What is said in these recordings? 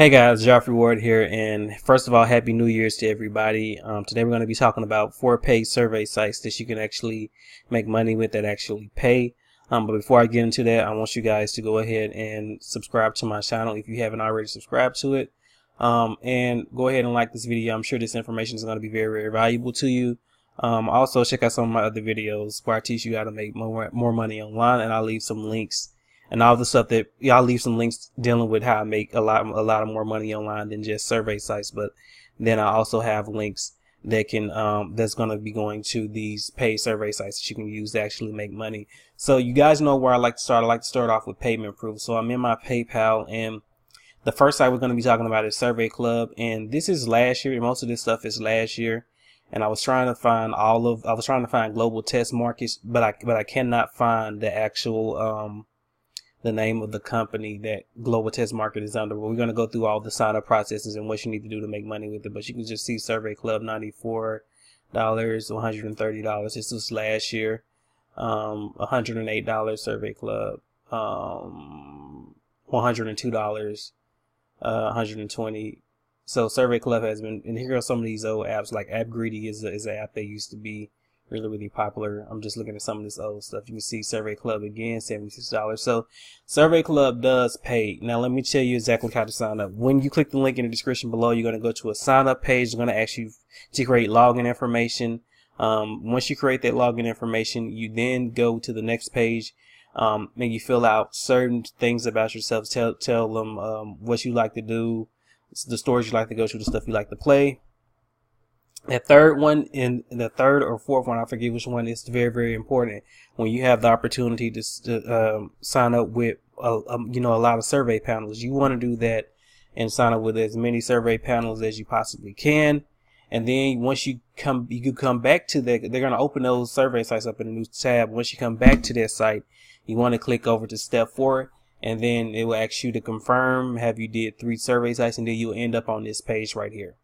Hey guys, Joffrey Ward here, and first of all, Happy New Year's to everybody. Today we're going to be talking about 4 paid survey sites that you can actually make money with that actually pay. But before I get into that, I want you guys to go ahead and subscribe to my channel if you haven't already subscribed to it. And go ahead and like this video. I'm sure this information is going to be very, very valuable to you. Also check out some of my other videos where I teach you how to make more money online, and I'll leave some links. And all the stuff that y'all leave some links dealing with how I make a lot of more money online than just survey sites. But then I also have links that can that's going to be going to these paid survey sites that you can use to actually make money. So you guys know where I like to start. I like to start off with payment proof. So I'm in my PayPal, and the first site we're going to be talking about is SurveyClub, and this is last year. Most of this stuff is last year. And I was trying to find global test markets, but I cannot find the actual the name of the company that Global Test Market is under. But we're going to go through all the sign up processes and what you need to do to make money with it. But you can just see SurveyClub, $94, $130. This was last year. $108 SurveyClub, $102, 120. So SurveyClub has been, and here are some of these old apps, like AppGreedy is an app that used to be really popular. I'm just looking at some of this old stuff. You can see SurveyClub again, $76. So SurveyClub does pay. Now let me tell you exactly how to sign up. When you click the link in the description below, you're going to go to a sign up page. They're going to ask you to create login information. Once you create that login information, you then go to the next page. And you fill out certain things about yourself. Tell them what you like to do, the stores you like to go to, the stuff you like to play. That third one, in the third or fourth one, I forget which one, is very, very important. When you have the opportunity to sign up with a lot of survey panels, you want to do that and sign up with as many survey panels as you possibly can. And then once you come back to that, they're going to open those survey sites up in a new tab. Once you come back to that site, you want to click over to step 4, and then it will ask you to confirm have you did 3 survey sites, and then you'll end up on this page right here.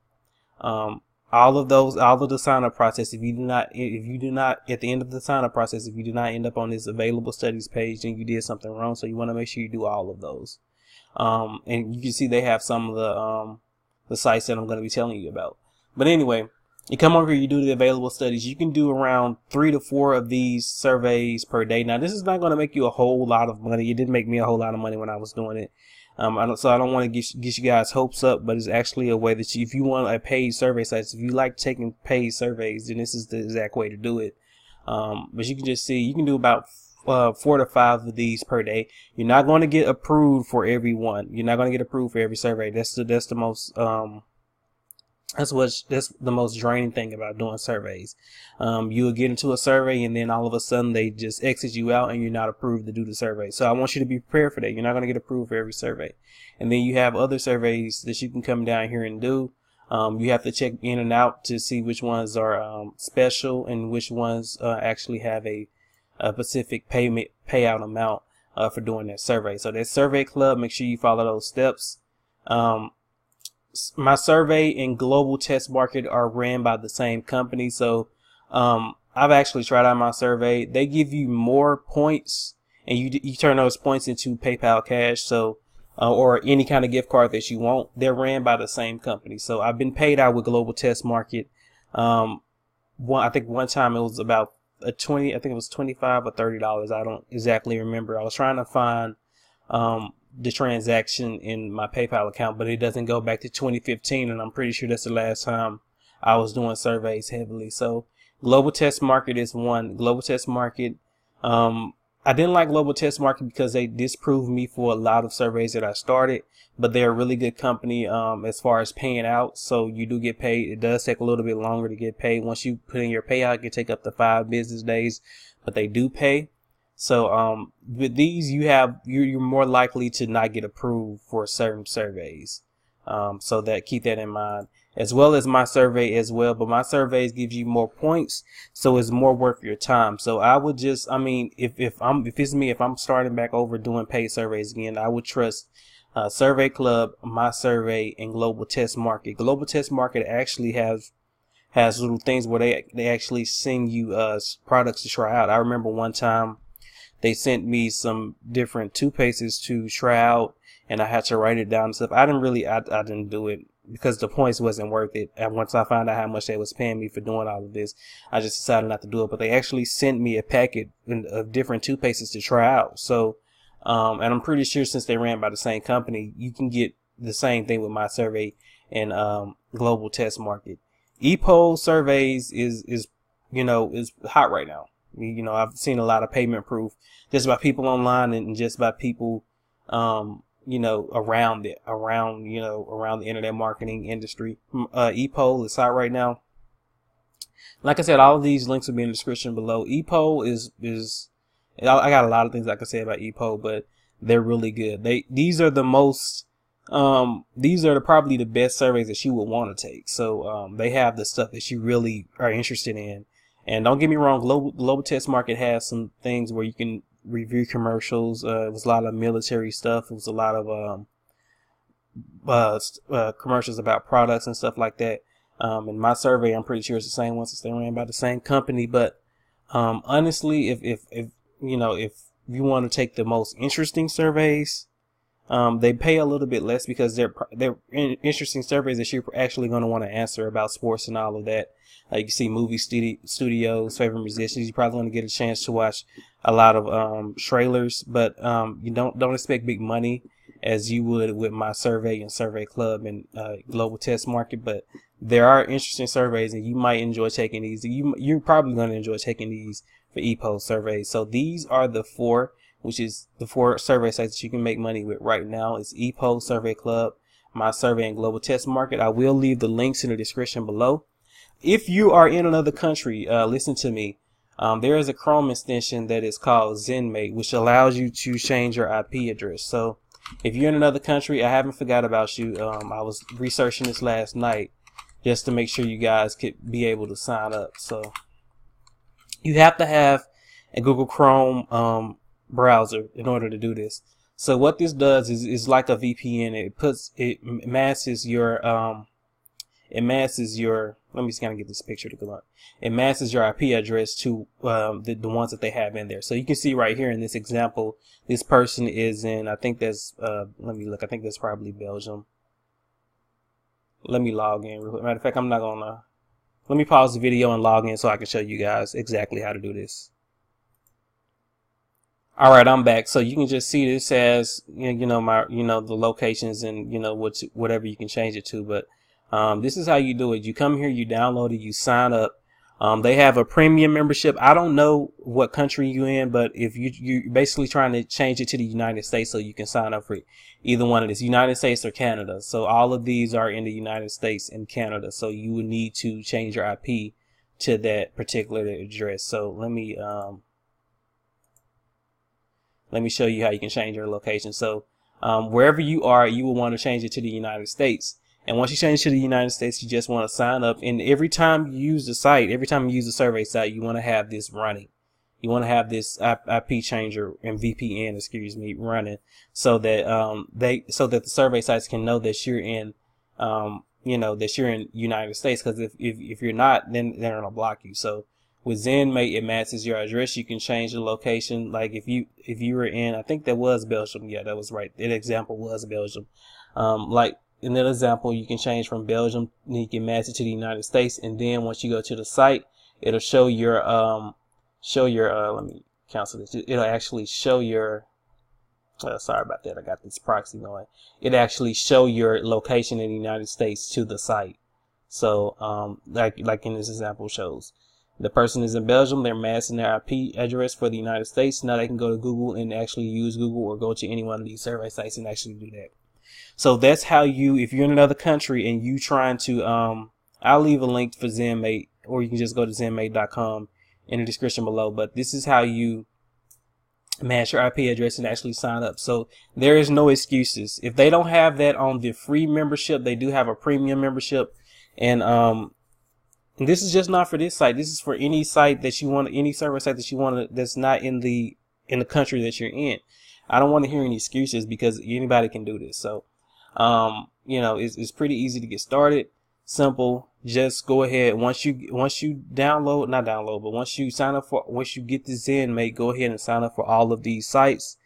All of the sign up process, if you do not at the end of the sign up process, if you do not end up on this available studies page, then you did something wrong. So you want to make sure you do all of those. And you can see they have some of the sites that I'm going to be telling you about. But anyway, you come over here, you do the available studies. You can do around 3 to 4 of these surveys per day. Now this is not going to make you a whole lot of money. It didn't make me a whole lot of money when I was doing it. I don't want to get you guys hopes up, but it's actually a way that if you want a paid survey sites, if you like taking paid surveys, then this is the exact way to do it. But you can just see, you can do about 4 to 5 of these per day. You're not going to get approved for every one. You're not going to get approved for every survey. That's the most draining thing about doing surveys. You'll get into a survey, and then all of a sudden they just exit you out and you're not approved to do the survey. So I want you to be prepared for that. You're not going to get approved for every survey. And then you have other surveys that you can come down here and do. You have to check in and out to see which ones are special and which ones actually have a specific payout amount for doing that survey. So that SurveyClub, make sure you follow those steps. MySurvey and Global Test Market are ran by the same company. So I've actually tried out MySurvey. They give you more points, and you turn those points into PayPal cash, so or any kind of gift card that you want. They're ran by the same company. So I've been paid out with Global Test Market. I think one time it was about I think it was $25 or $30. I don't exactly remember. I was trying to find the transaction in my PayPal account, but it doesn't go back to 2015, and I'm pretty sure that's the last time I was doing surveys heavily. So Global Test Market is one. Global Test Market, I didn't like Global Test Market because they disproved me for a lot of surveys that I started, but they're a really good company as far as paying out. So you do get paid. It does take a little bit longer to get paid. Once you put in your payout, it can take up to 5 business days, but they do pay. So with these, you're more likely to not get approved for certain surveys. So keep that in mind, as well as MySurvey as well. But MySurvey gives you more points, so it's more worth your time. So I would just, if it's me, if I'm starting back over doing paid surveys again, I would trust SurveyClub, MySurvey, and Global Test Market. Global Test Market actually has little things where they actually send you products to try out. I remember one time they sent me some different toothpastes to try out, and I had to write it down and stuff. I didn't do it because the points wasn't worth it. And once I found out how much they was paying me for doing all of this, I just decided not to do it. But they actually sent me a packet of different toothpastes to try out. So, and I'm pretty sure since they ran by the same company, you can get the same thing with MySurvey and Global Test Market. E-poll surveys is hot right now. I've seen a lot of payment proof just by people online and just by people around the internet marketing industry. E-poll is hot right now. Like I said, all of these links will be in the description below. E-poll is I got a lot of things I can say about e-poll, but they're really good. These are probably the best surveys that you would want to take. So they have the stuff that you really are interested in. And don't get me wrong, Global Test Market has some things where you can review commercials. It was a lot of military stuff. It was a lot of commercials about products and stuff like that. And MySurvey, I'm pretty sure it's the same one since they ran by the same company. But honestly, if you want to take the most interesting surveys, they pay a little bit less because they're interesting surveys that you're actually going to want to answer about sports and all of that. You can see movie studios, favorite musicians. You probably want to get a chance to watch a lot of trailers, but you don't expect big money as you would with MySurvey and SurveyClub and Global Test Market. But there are interesting surveys, and you might enjoy taking these. You're probably going to enjoy taking these for e-poll surveys. So these are the four, which is the four survey sites that you can make money with right now. It's e-poll, SurveyClub, MySurvey, and Global Test Market. I will leave the links in the description below. If you are in another country, listen to me. There is a Chrome extension that is called ZenMate, which allows you to change your IP address. So if you're in another country, I haven't forgot about you. I was researching this last night just to make sure you guys could be able to sign up. So you have to have a Google Chrome browser in order to do this. So what this does is like a VPN. It masks your let me just kind of get this picture to go on. It masks your IP address to the ones that they have in there. So you can see right here in this example, this person is in, I think that's let me look, I think that's probably Belgium. Let me log in real quick. Matter of fact, I'm not gonna, let me pause the video and log in so I can show you guys exactly how to do this. All right, I'm back. So you can just see this as the locations and whatever you can change it to. But this is how you do it. You come here, you download it, you sign up. They have a premium membership. I don't know what country you're in, but if you're basically trying to change it to the United States, so you can sign up for either one of this, United States or Canada. So all of these are in the United States and Canada. So you would need to change your IP to that particular address. So let me show you how you can change your location. So wherever you are, you will want to change it to the United States. And once you change to the United States, you just want to sign up. And every time you use the site, every time you use the survey site, you want to have this running. You want to have this IP changer and VPN, running, so that the survey sites can know that you're in, that you're in United States. Because if you're not, then they're gonna block you. So with ZenMate, it matches your address. You can change the location. Like if you were in, I think that was Belgium. Yeah, that was right. That example was Belgium. Like in that example, you can change from Belgium, and you can match it to the United States, and then once you go to the site, it'll show your let me cancel this. It'll actually show your sorry about that. I got this proxy going. It actually show your location in the United States to the site. So like in this example shows, the person is in Belgium. They're masking their IP address for the United States. Now they can go to Google and actually use Google, or go to any one of these survey sites and actually do that. So that's how if you're in another country and you trying to, I'll leave a link for ZenMate, or you can just go to zenmate.com in the description below. But this is how you match your IP address and actually sign up. So there is no excuses. If they don't have that on the free membership, they do have a premium membership. And this is just not for this site. This is for any site that you want, any server site that you want that's not in the country that you're in. I don't want to hear any excuses, because anybody can do this. So, it's pretty easy to get started. Simple. Just go ahead. Once you once you sign up once you get the ZenMate, go ahead and sign up for all of these sites.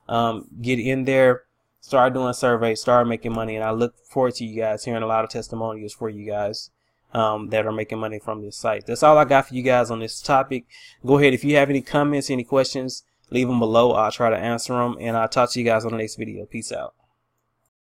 Get in there, start doing surveys, start making money. And I look forward to you guys hearing a lot of testimonials for you guys that are making money from this site. That's all I got for you guys on this topic. Go ahead. If you have any comments, any questions, leave them below. I'll try to answer them, and I'll talk to you guys on the next video. Peace out.